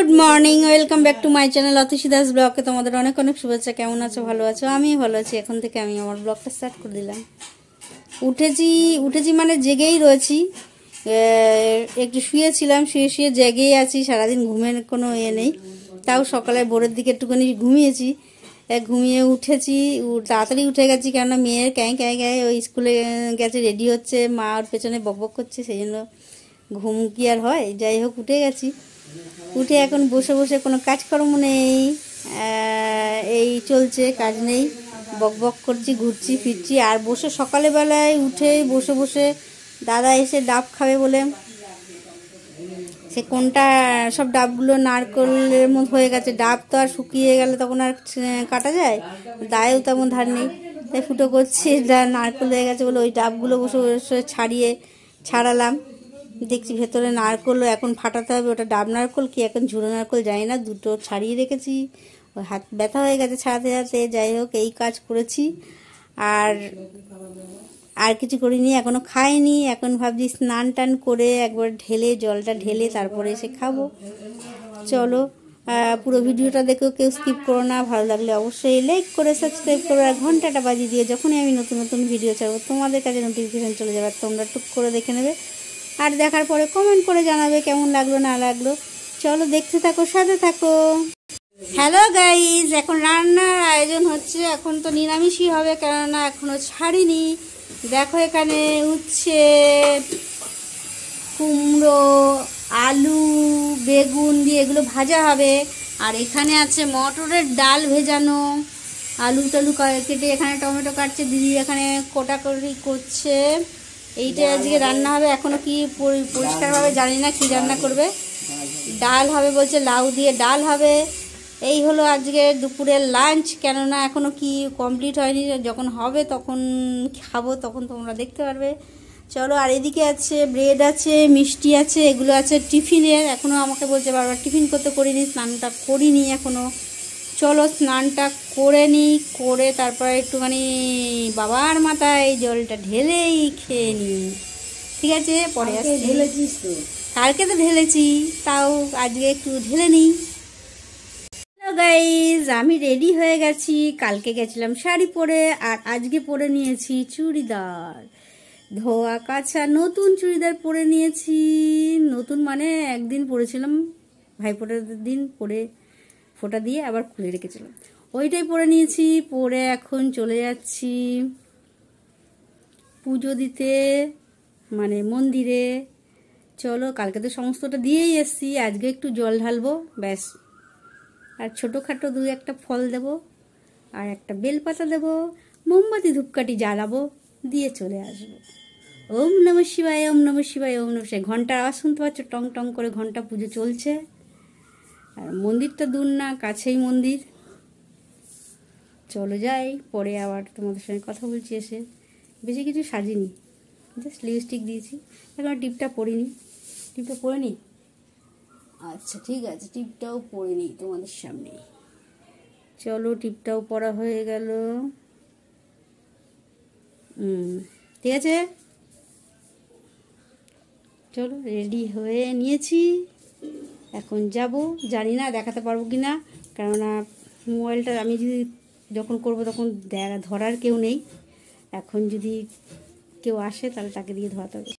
Good morning, welcome back to my channel Atishi Das ব্লগে তোমাদের অনেক অনেক শুভেচ্ছা। কেমন আছো? ভালো আছো? আমি ভালো আছি। এখন থেকে আমি আমার ব্লগটা স্টার্ট করে দিলাম। উঠেছি মানে জেগেই রয়েছি। একটু শুয়েছিলাম, শুয়ে জেগেই আছি। সারাদিন ঘুমের কোনো নেই। তাও সকালে ভোরের দিকে একটুখানি ঘুমিয়েছি। ঘুমিয়ে উঠেছি, তাড়াতাড়ি উঠে গেছি, কেননা মেয়ের ক্যাঁ ক্যাঁ ক্যাঁ ওই স্কুলে গেছে, রেডি হচ্ছে, মা ওর পেছনে বকবক করছে, সেই জন্য ঘুম কি আর হয়। যাই হোক, উঠে গেছি। উঠে এখন বসে বসে কোনো কাজকর্ম নেই, এই চলছে, কাজ নেই, বক করছি, ঘুরছি ফিরছি। আর বসে সকালবেলায় উঠে বসে বসে দাদা এসে ডাব খাবে বলে, সে কোনটা সব ডাবগুলো নারকেলের মতো হয়ে গেছে। ডাব তো আর শুকিয়ে গেলে তখন আর কাটা যায়, দায়েও তেমন ধার নেই, তাই ফুটো করছি। নারকেল হয়ে গেছে বলে ওই ডাবগুলো বসে বসে ছাড়ালাম। দেখছি ভেতরে নারকেলও এখন ফাটাতে হবে। ওটা ডাব নারকেল কি এখন ঝুড়ো নারকেল জানি না, দুটো ছাড়িয়ে রেখেছি। ওই হাত ব্যথা হয়ে গেছে ছাড়াতে ছাড়াতে। যাই হোক, এই কাজ করেছি। আর কিছু করিনি, এখনো খাইনি। এখন ভাবছি স্নান টান করে একবার জলটা ঢেলে তারপরে এসে খাবো। চলো, পুরো ভিডিওটা দেখেও কেউ স্কিপ করো না। ভালো লাগলে অবশ্যই লাইক করে সাবস্ক্রাইব করো, আর ঘন্টাটা বাজিয়ে দিয়ে যখনই আমি নতুন নতুন ভিডিও ছাড়বো তোমাদের কাছে নোটিফিকেশন চলে যাবে, তোমরা টুক করে দেখে নেবে। আর দেখার পরে কমেন্ট করে জানাবে কেমন লাগলো না লাগলো। চলো, দেখতে থাকো, সাথে থাকো। হ্যালো গাইজ, এখন রান্নার আয়োজন হচ্ছে। এখন তো নিরামিষই হবে, কেননা এখনও ছাড়িনি। দেখো, এখানে উচ্ছে, কুমড়ো, আলু, বেগুন দিয়ে এগুলো ভাজা হবে। আর এখানে আছে মটরের ডাল ভেজানো, আলু টালু কেটে এখানে টমেটো কাটছে দিদি, এখানে কোটাকুটি করছে। এইটা আজকে রান্না হবে। এখনও কি পরিষ্কারভাবে জানি না কি রান্না করবে। ডাল হবে বলছে, লাউ দিয়ে ডাল হবে। এই হলো আজকে দুপুরের লাঞ্চ, কেননা এখনও কি কমপ্লিট হয়নি। যখন হবে তখন খাবো, তখন তোমরা দেখতে পারবে। চলো, আর এদিকে আছে ব্রেড আছে, মিষ্টি আছে, এগুলো আছে টিফিনের। এখনও আমাকে বলছে বারবার টিফিন করতে করিনি, স্নানটা করিনি এখনও। চলো, স্নানটা করে নিই, করে তারপরে একটুখানি বাবার মাথায় জলটা ঢেলেই খেয়ে নিই। ঠিক আছে, পরে ঢেলেছিস তো? কালকে তো ঢেলেছি, তাও আজকে একটু ঢেলে নিই। হ্যালো গাইজ, আমি রেডি হয়ে গেছি। কালকে গেছিলাম শাড়ি পরে, আর আজকে পরে নিয়েছি চুড়িদার। ধোয়া কাছা নতুন চুড়িদার পরে নিয়েছি। নতুন মানে একদিন পরেছিলাম ভাইফোঁটার দিন, পরে ফোঁটা দিয়ে আবার খুলে রেখেছিলাম, ওইটাই পরে নিয়েছি। পরে এখন চলে যাচ্ছি পুজো দিতে, মানে মন্দিরে। চলো, কালকে তো সমস্তটা দিয়েই এসছি, আজকে একটু জল ঢালবো ব্যাস। আর ছোটোখাটো দু একটা ফল দেব, আর একটা বেলপাতা দেব, মোমবাতি ধূপকাঠি জ্বালাবো, দিয়ে চলে আসবো। ওম নমঃ শিবায়, ওম নমঃ শিবায়, ওম নমঃ শিবায়। ঘন্টার আওয়াজ শুনতে পাচ্ছ, টং টং করে ঘন্টা, পুজো চলছে। আর মন্দিরটা দূর না, কাছেই মন্দির। চলো যাই, পরে আবার তোমাদের সঙ্গে কথা বলছি এসে। বেশি কিছু সাজিনি, জাস্ট লিপস্টিক দিয়েছি, এখন টিপটা পরিনি। টিপটা পরে নিই, আচ্ছা ঠিক আছে, টিপটাও পরে নিই তোমাদের সামনে। চলো, টিপটাও পরা হয়ে গেল। ঠিক আছে, চলো, রেডি হয়ে নিয়েছি। এখন যাব, জানি না দেখাতে পারবো কি না, কেননা মোবাইলটা আমি যদি যখন করব তখন ধরার কেউ নেই। এখন যদি কেউ আসে তাহলে তাকে দিয়ে ধরাতে হবে।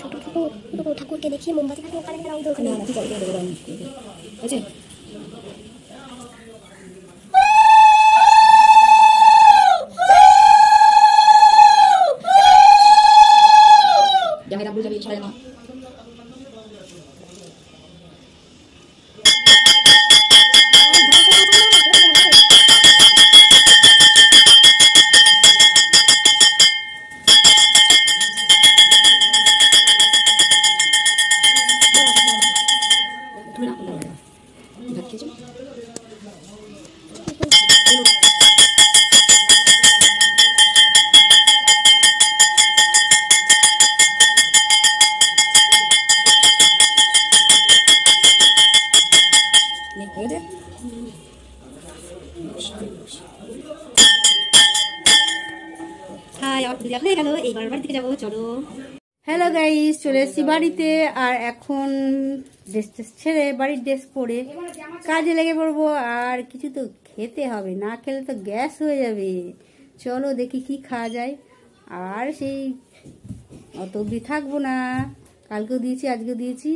ছোট ঠাকুরকে দেখিয়ে মোমবাতি থাকে ওখানে রাউন্ড ওখানে আছে। যাবে ডাবল যাবে ছয় না হ্যালো গাইস, চলে এসেছি বাড়িতে। আর এখন ড্রেস ছেড়ে বাড়ির ড্রেস পরে কাজে লেগে পড়বো। আর কিছু তো খেতে হবে, না খেলে তো গ্যাস হয়ে যাবে। চলো দেখি কি খাওয়া যায়। আর সেই অত অবধি থাকবো না, কালকেও দিয়েছি আজকেও দিয়েছি।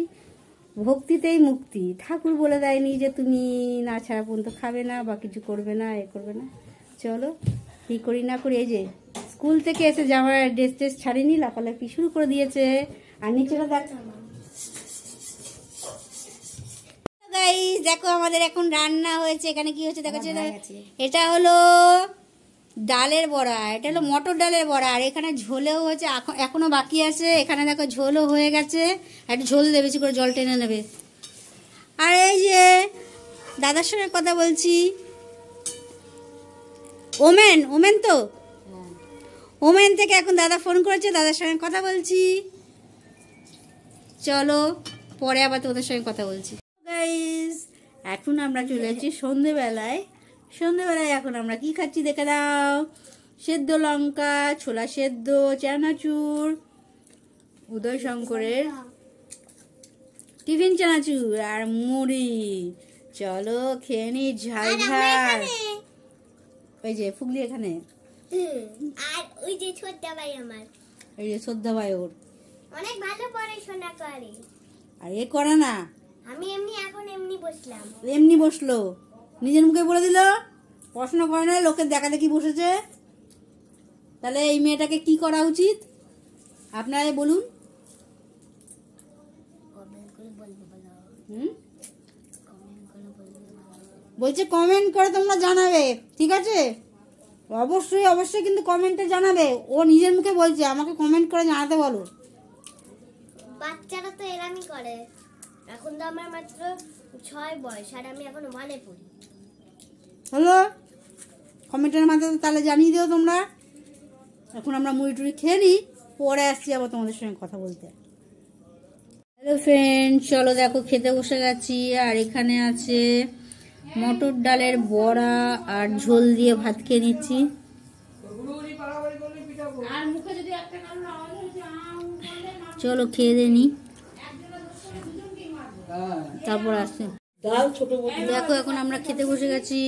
ভক্তিতেই মুক্তি। ঠাকুর বলে দেয়নি যে তুমি না ছাড়া পর্যন্ত খাবে না বা কিছু করবে না, এ করবে না। চলো কি করি না করি। এই যে স্কুল থেকে এসে জামার ড্রেস টেস ছাড়িনি, লাফালাফি শুরু করে দিয়েছে। আর নিচেটা দেখো আমাদের এখন রান্না হয়েছে। এখানে কি হচ্ছে দেখো, এটা হলো ডালের বড়া, এটা হলো মটর ডালের বড়া। আর এখানে ঝোলেও হয়েছে, এখনো বাকি আছে। এখানে দেখো ঝোলও হয়ে গেছে। একটু ঝোল দেবে, বেশি করে জল টেনে নেবে। আর এই যে দাদার সঙ্গে কথা বলছি, ওমেন তো ওমেন থেকে এখন দাদা ফোন করেছে, দাদার সঙ্গে কথা বলছি। চলো পরে আবার তোমাদের সঙ্গে কথা বলছি। গাইস, এখন আমরা চলে যাচ্ছি সন্ধেবেলায়। এখন আমরা কি খাচ্ছি দেখে দাও। সেদ্ধ লঙ্কা, ছোলা সেদ্ধ, চানাচুর, উদয় শঙ্করের টিফিন চানাচুর আর মুড়ি। চলো খেয়ে নি ঝাল ঝাল। ওই যে ফুগলি এখানে, আর ওই যে ছোট্টা ভাই আমার, এই যে শ্রদ্ধা ভাই ওর অনেক ভালো পড়াশোনা করে। আর এ করে না, আমি এখন এমনি বসলাম। এমনি বসলো, নিজের মুখে বলে দিল পড়াশোনা করে না, লোকের দেখা দেখি বসেছে। তাহলে এই মেয়েটাকে কি করা উচিত আপনারাই বলুন। বলছে কমেন্ট করে তোমরা জানাবে, ঠিক আছে? অবশ্যই কিন্তু কমেন্টে জানাবে। ও নিজের মুখে বলছে, আমাকে কমেন্ট করে জানাতে বলো। বাচ্চারা তো এরামই করে। এখন তো আমার মাত্র 6 বয়স, আর আমি এখন 1-এ পড়ি। হলো কমেন্টের মাধ্যমে তাহলে জানিয়ে দিও তোমরা। এখন আমরা মুড়ি টুড়ি খেয়ে নিই, পরে আসছি আবার তোমাদের সঙ্গে কথা বলতে। হ্যালো ফ্রেন্ড, চলো দেখো খেতে বসে গেছি। আর এখানে আছে মটর ডালের বড়া আর ঝোল দিয়ে ভাত খেয়ে নিচ্ছি। চলো খেয়ে দিয়ে নি, তারপর আসছে। দেখো এখন আমরা খেতে বসে গেছি।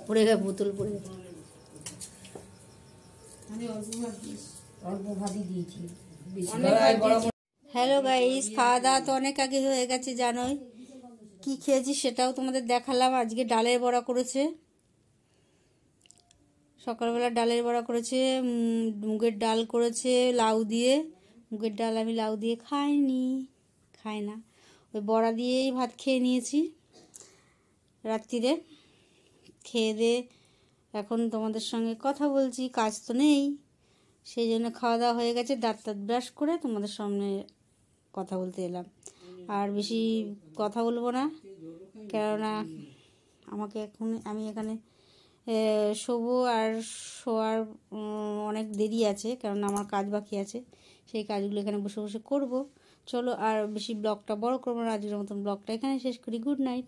পড়ে গেছে, বোতল পড়ে গেছে। হ্যালো গাইস, খাওয়া দাওয়া তো অনেক আগে হয়ে গেছে, জানোই। কি খেয়েছি সেটাও তোমাদের দেখালাম। আজকে ডালের বড়া করেছে, সকালবেলা ডালের বড়া করেছে, মুগের ডাল করেছে লাউ দিয়ে। মুগের ডাল আমি লাউ দিয়ে খাই না, ওই বড়া দিয়েই ভাত খেয়ে নিয়েছি রাত্রিরে। খেয়ে দিয়ে এখন তোমাদের সঙ্গে কথা বলছি, কাজ তো নেই, সেই জন্য খাওয়া দাওয়া হয়ে গেছে। দাঁত ব্রাশ করে তোমাদের সামনে কথা বলতে এলাম। আর বেশি কথা বলবো না, কেননা আমি এখানে শোবো। আর শোয়ার অনেক দেরি আছে, কেননা আমার কাজ বাকি আছে। সেই কাজগুলো এখানে বসে বসে করব। চলো আর বেশি ব্লগটা বড় করবো না, আজকের মতন ব্লগটা এখানে শেষ করি। Good night.